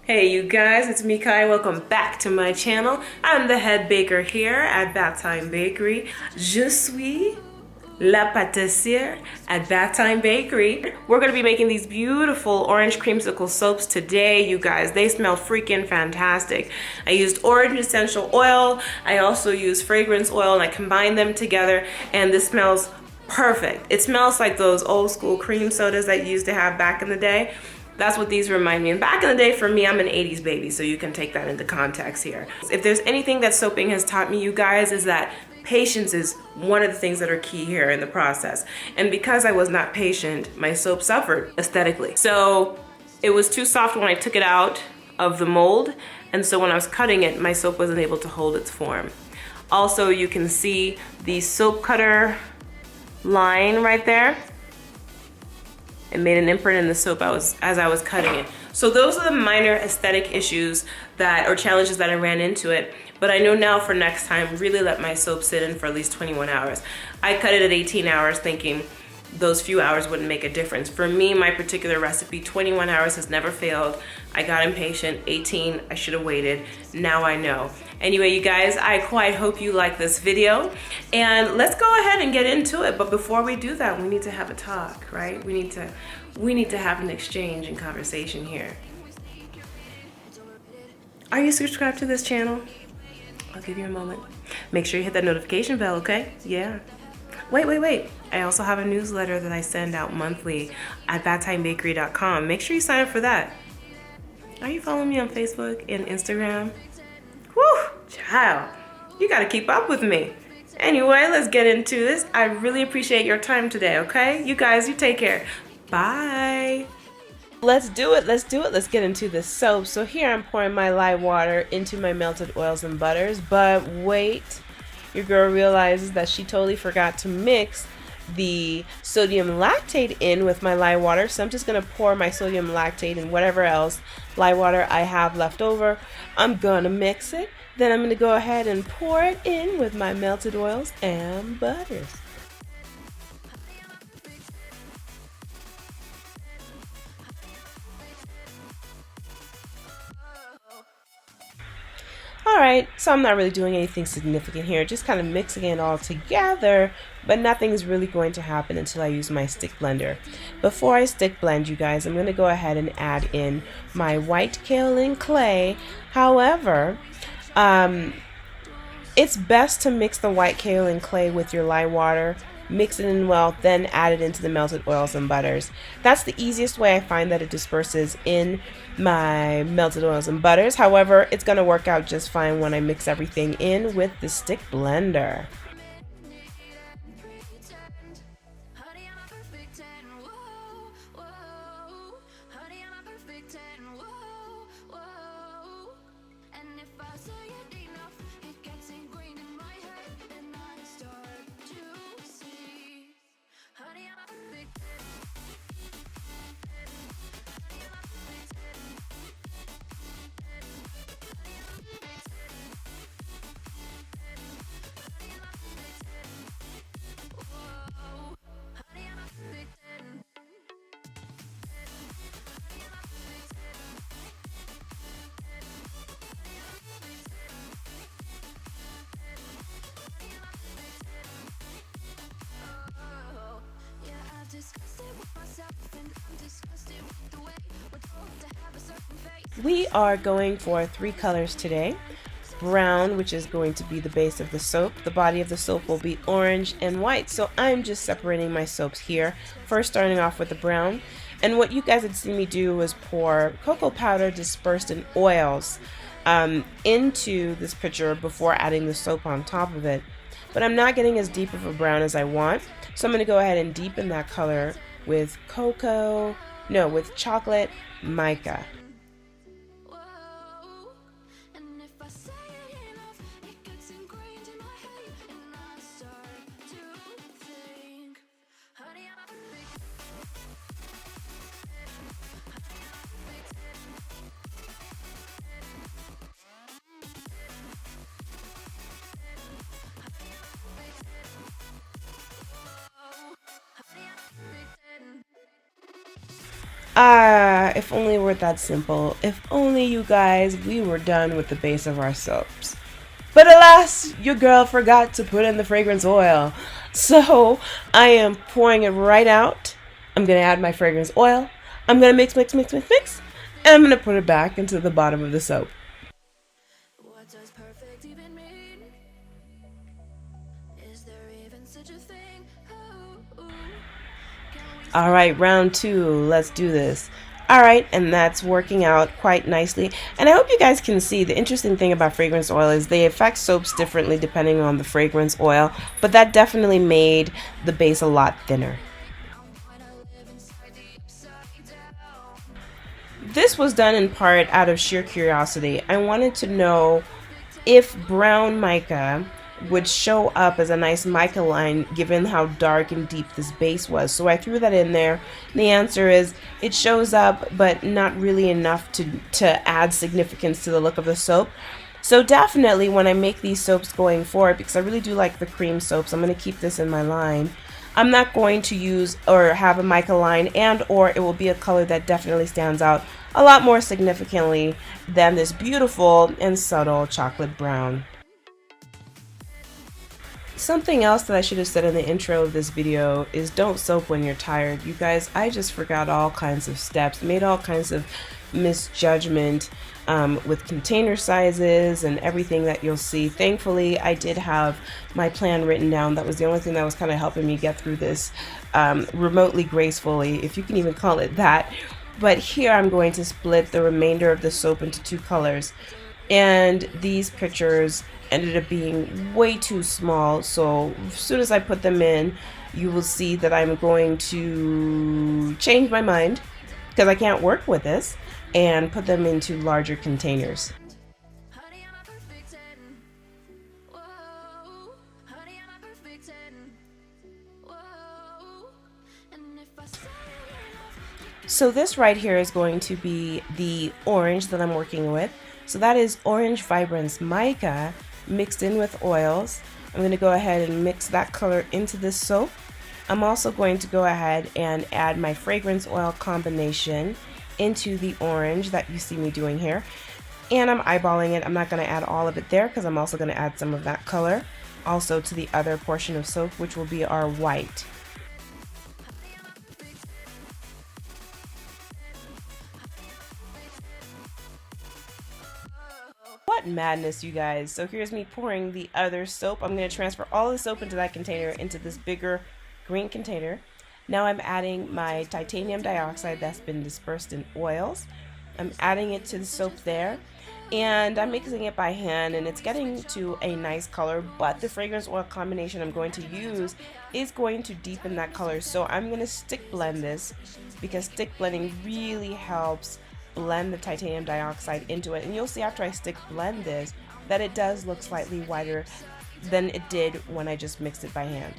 Hey you guys, it's me Kai. Welcome back to my channel. I'm the head baker here at Bath Time Bakery. Je suis la pâtissière at Bath Time Bakery. We're gonna be making these beautiful orange creamsicle soaps today, you guys. They smell freaking fantastic. I used orange essential oil. I also used fragrance oil and I combined them together and this smells perfect. It smells like those old school cream sodas that you used to have back in the day. That's what these remind me. And back in the day, for me, I'm an 80s baby, so you can take that into context here. If there's anything that soaping has taught me, you guys, is that patience is one of the things that are key here in the process. And because I was not patient, my soap suffered aesthetically. So it was too soft when I took it out of the mold. And so when I was cutting it, my soap wasn't able to hold its form. Also, you can see the soap cutter line right there. It made an imprint in the soap as I was cutting it. So those are the minor aesthetic issues or challenges that I ran into it. But I know now for next time, really let my soap sit in for at least 21 hours. I cut it at 18 hours thinking those few hours wouldn't make a difference. For me, my particular recipe, 21 hours has never failed. I got impatient, 18, I should have waited. Now I know. Anyway, you guys, I quite hope you like this video. And let's go ahead and get into it. But before we do that, we need to have a talk, right? We need to have an exchange and conversation here. Are you subscribed to this channel? I'll give you a moment. Make sure you hit that notification bell, okay? Yeah. Wait. I also have a newsletter that I send out monthly at badtimebakery.com. Make sure you sign up for that. Are you following me on Facebook and Instagram? Whew, child, you gotta keep up with me. Anyway, let's get into this. I really appreciate your time today, okay? You guys, you take care. Bye. Let's do it. Let's get into this soap. So here I'm pouring my lye water into my melted oils and butters, but wait. Your girl realizes that she totally forgot to mix the sodium lactate in with my lye water. So I'm just going to pour my sodium lactate and whatever else lye water I have left over. I'm going to mix it. Then I'm going to go ahead and pour it in with my melted oils and butters. Alright, so I'm not really doing anything significant here, just kind of mixing it all together, but nothing's really going to happen until I use my stick blender. Before I stick blend, you guys, I'm going to go ahead and add in my white kaolin clay. However, it's best to mix the white kaolin clay with your lye water, mix it in well, then add it into the melted oils and butters. That's the easiest way I find that it disperses in my melted oils and butters. However, it's going to work out just fine when I mix everything in with the stick blender. We are going for 3 colors today. Brown, which is going to be the base of the soap. The body of the soap will be orange and white. So I'm just separating my soaps here. First starting off with the brown. And what you guys had seen me do was pour cocoa powder dispersed in oils into this pitcher before adding the soap on top of it. But I'm not getting as deep of a brown as I want. So I'm going to go ahead and deepen that color with chocolate mica. Ah, if only it were that simple. If only, you guys, we were done with the base of our soaps. But alas, your girl forgot to put in the fragrance oil. So I am pouring it right out. I'm going to add my fragrance oil. I'm going to mix, mix, mix, mix, mix. And I'm going to put it back into the bottom of the soap. What does perfect even mean? Is there even such a thing? All right, round 2. Let's do this. All right, and that's working out quite nicely. And I hope you guys can see the interesting thing about fragrance oil is they affect soaps differently depending on the fragrance oil, but that definitely made the base a lot thinner. This was done in part out of sheer curiosity. I wanted to know if brown mica would show up as a nice mica line given how dark and deep this base was. So I threw that in there. The answer is it shows up, but not really enough to add significance to the look of the soap. So definitely when I make these soaps going forward, because I really do like the cream soaps, I'm going to keep this in my line. I'm not going to use or have a mica line, and or it will be a color that definitely stands out a lot more significantly than this beautiful and subtle chocolate brown. Something else that I should have said in the intro of this video is don't soap when you're tired. You guys, I just forgot all kinds of steps, made all kinds of misjudgment with container sizes and everything that you'll see. Thankfully, I did have my plan written down. That was the only thing that was kind of helping me get through this remotely gracefully, if you can even call it that. But here I'm going to split the remainder of the soap into 2 colors. And these pictures ended up being way too small, so as soon as I put them in, you will see that I'm going to change my mind because I can't work with this and put them into larger containers. So this right here is going to be the orange that I'm working with. So that is Orange Vibrance Mica mixed in with oils. I'm going to go ahead and mix that color into this soap. I'm also going to go ahead and add my fragrance oil combination into the orange that you see me doing here. And I'm eyeballing it. I'm not going to add all of it there because I'm also going to add some of that color also to the other portion of soap, which will be our white. What madness, you guys. So here's me pouring the other soap. I'm going to transfer all the soap into that container into this bigger green container. Now I'm adding my titanium dioxide that's been dispersed in oils. I'm adding it to the soap there, and I'm mixing it by hand, and it's getting to a nice color, but the fragrance oil combination I'm going to use is going to deepen that color. So I'm going to stick blend this because stick blending really helps blend the titanium dioxide into it, and you'll see after I stick blend this that it does look slightly whiter than it did when I just mixed it by hand.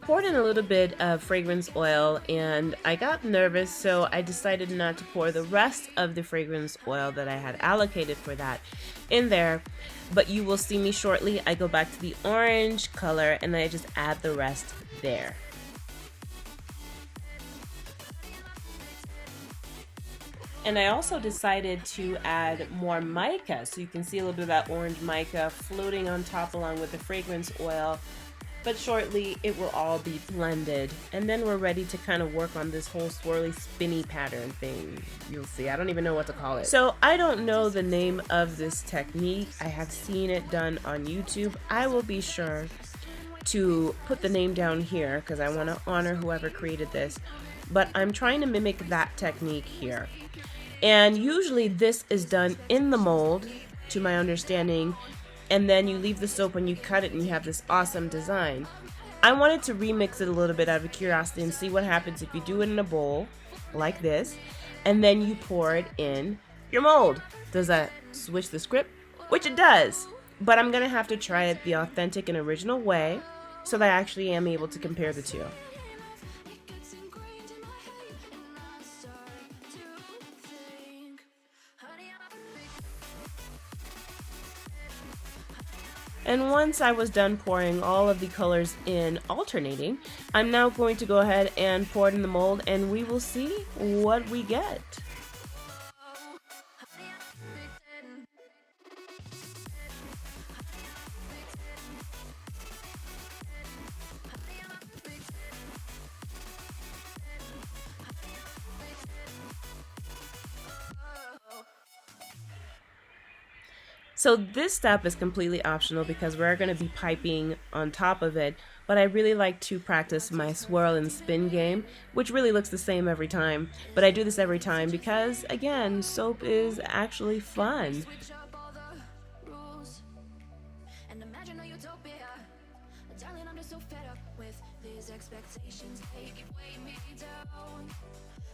Poured in a little bit of fragrance oil and I got nervous, so I decided not to pour the rest of the fragrance oil that I had allocated for that in there. But you will see me shortly. I go back to the orange color and then I just add the rest there. And I also decided to add more mica, so you can see a little bit of that orange mica floating on top along with the fragrance oil. But shortly it will all be blended, and then we're ready to kind of work on this whole swirly spinny pattern thing. You'll see, I don't even know what to call it. So I don't know the name of this technique. I have seen it done on YouTube. I will be sure to put the name down here because I want to honor whoever created this, but I'm trying to mimic that technique here. And usually this is done in the mold, to my understanding, and then you leave the soap and you cut it and you have this awesome design. I wanted to remix it a little bit out of curiosity and see what happens if you do it in a bowl like this and then you pour it in your mold. Does that switch the script? Which it does, but I'm gonna have to try it the authentic and original way so that I actually am able to compare the two. And once I was done pouring all of the colors in alternating, I'm now going to go ahead and pour it in the mold and we will see what we get. So this step is completely optional because we're going to be piping on top of it, but I really like to practice my swirl and spin game, which really looks the same every time, but I do this every time because, again, soap is actually fun. Switch up all the rules and imagine a utopia. Darling, I'm just so fed up with these expectations. They keep weighing me down.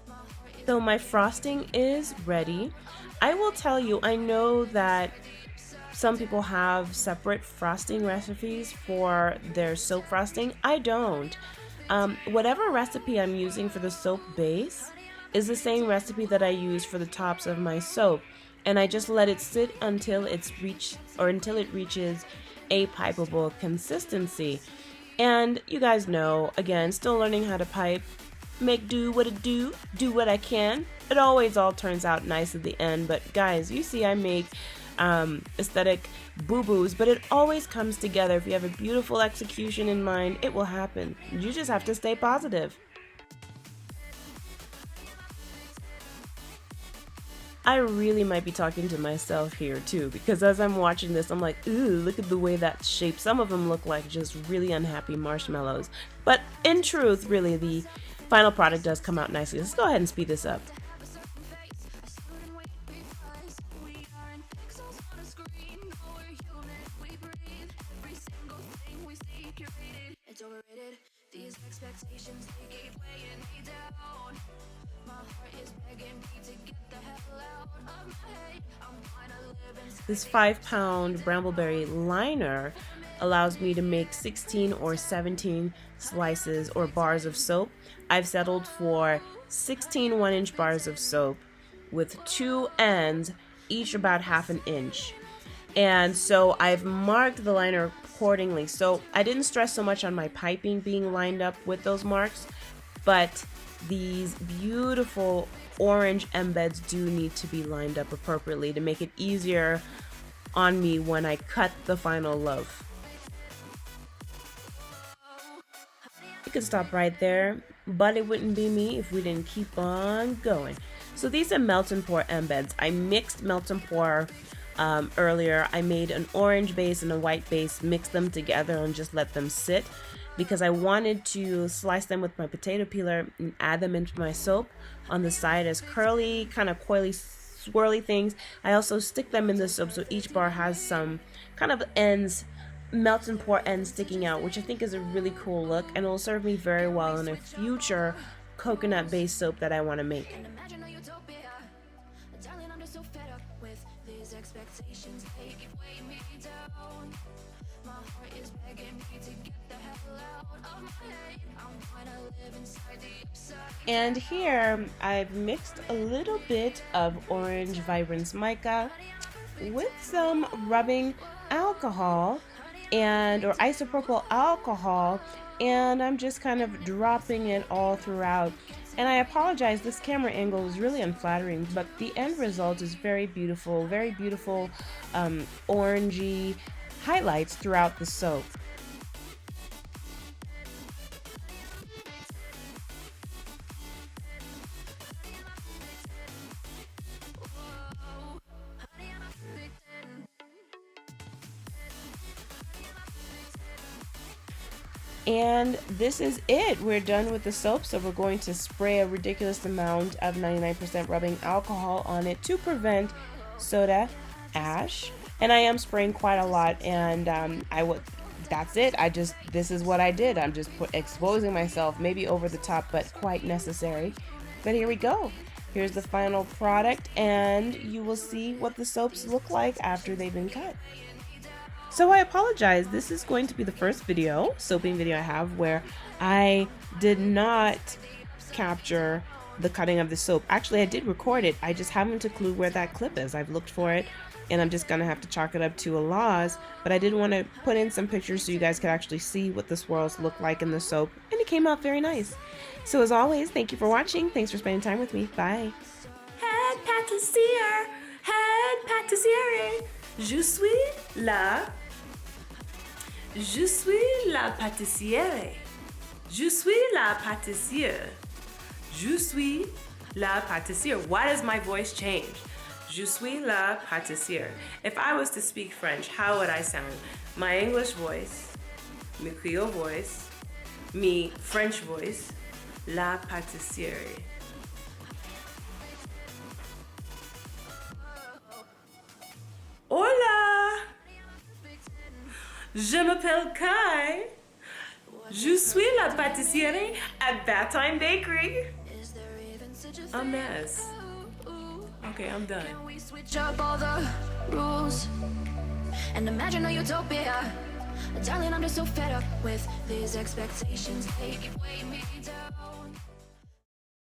My heart is So my frosting is ready. I will tell you, I know that some people have separate frosting recipes for their soap frosting. I don't. Whatever recipe I'm using for the soap base is the same recipe that I use for the tops of my soap, and I just let it sit until it reaches a pipeable consistency. And you guys know, again, still learning how to pipe. Make do what it do what I can. It always all turns out nice at the end, but guys, you see I make aesthetic boo-boos, but it always comes together. If you have a beautiful execution in mind, it will happen. You just have to stay positive. I really might be talking to myself here too, because as I'm watching this, I'm like, ooh, look at the way that's shaped. Some of them look like just really unhappy marshmallows. But in truth, really, the final product does come out nicely. Let's go ahead and speed this up. a certain face. I stood and wait because we aren't pixels on a screen. No, we're human, we breathe. Every single thing we see curated. It's overrated. These expectations, they keep weighing me down. My heart is begging me to get the hell out of my head. I'm trying to live inside This 5-pound brambleberry liner allows me to make 16 or 17 slices or bars of soap. I've settled for 16 1-inch bars of soap with 2 ends, each about half an inch. And so I've marked the liner accordingly. So I didn't stress so much on my piping being lined up with those marks, but these beautiful orange embeds do need to be lined up appropriately to make it easier on me when I cut the final loaf. We could stop right there, but it wouldn't be me if we didn't keep on going. So these are melt and pour embeds. I mixed melt and pour earlier. I made an orange base and a white base, mixed them together and just let them sit because I wanted to slice them with my potato peeler and add them into my soap on the side as curly, kind of coily, swirly things. I also stick them in the soap so each bar has some kind of ends, melt and pour ends sticking out, which I think is a really cool look and will serve me very well in a future coconut-based soap that I want to make. and imagine a utopia. Darling, I'm just so fed up with these expectations. They keep weighing me down. My heart is begging me to get the hell out of my head. I'm trying to live inside the upside. And here I've mixed a little bit of orange vibrance mica with some rubbing alcohol or isopropyl alcohol, and I'm just kind of dropping it all throughout. And I apologize, this camera angle is really unflattering, but the end result is very beautiful orangey highlights throughout the soap. And this is it. We're done with the soap, so we're going to spray a ridiculous amount of 99% rubbing alcohol on it to prevent soda ash. And I am spraying quite a lot, and that's it. This is what I did. I'm just exposing myself, maybe over the top, but quite necessary. But here we go. Here's the final product, and you will see what the soaps look like after they've been cut. So I apologize, this is going to be the first soaping video I have where I did not capture the cutting of the soap. Actually, I did record it, I just haven't a clue where that clip is. I've looked for it and I'm just gonna have to chalk it up to a loss, but I did want to put in some pictures so you guys could actually see what the swirls look like in the soap, and it came out very nice. So as always, thank you for watching. Thanks for spending time with me. Bye. Head pâtissière, head pâtissière. Je suis la pâtissière. Je suis la pâtissière. Je suis la pâtissière. Why does my voice change? Je suis la pâtissière. If I was to speak French, how would I sound? My English voice, my Creole voice, me French voice, la pâtissière. Hola! Je m'appelle Clyde. Je suis la pâtissière at Bath Time Bakery. A mess. Okay, I'm done. Can we switch up all the rules and imagine a utopia? Darling, I'm just so fed up with these expectations. They weigh me down.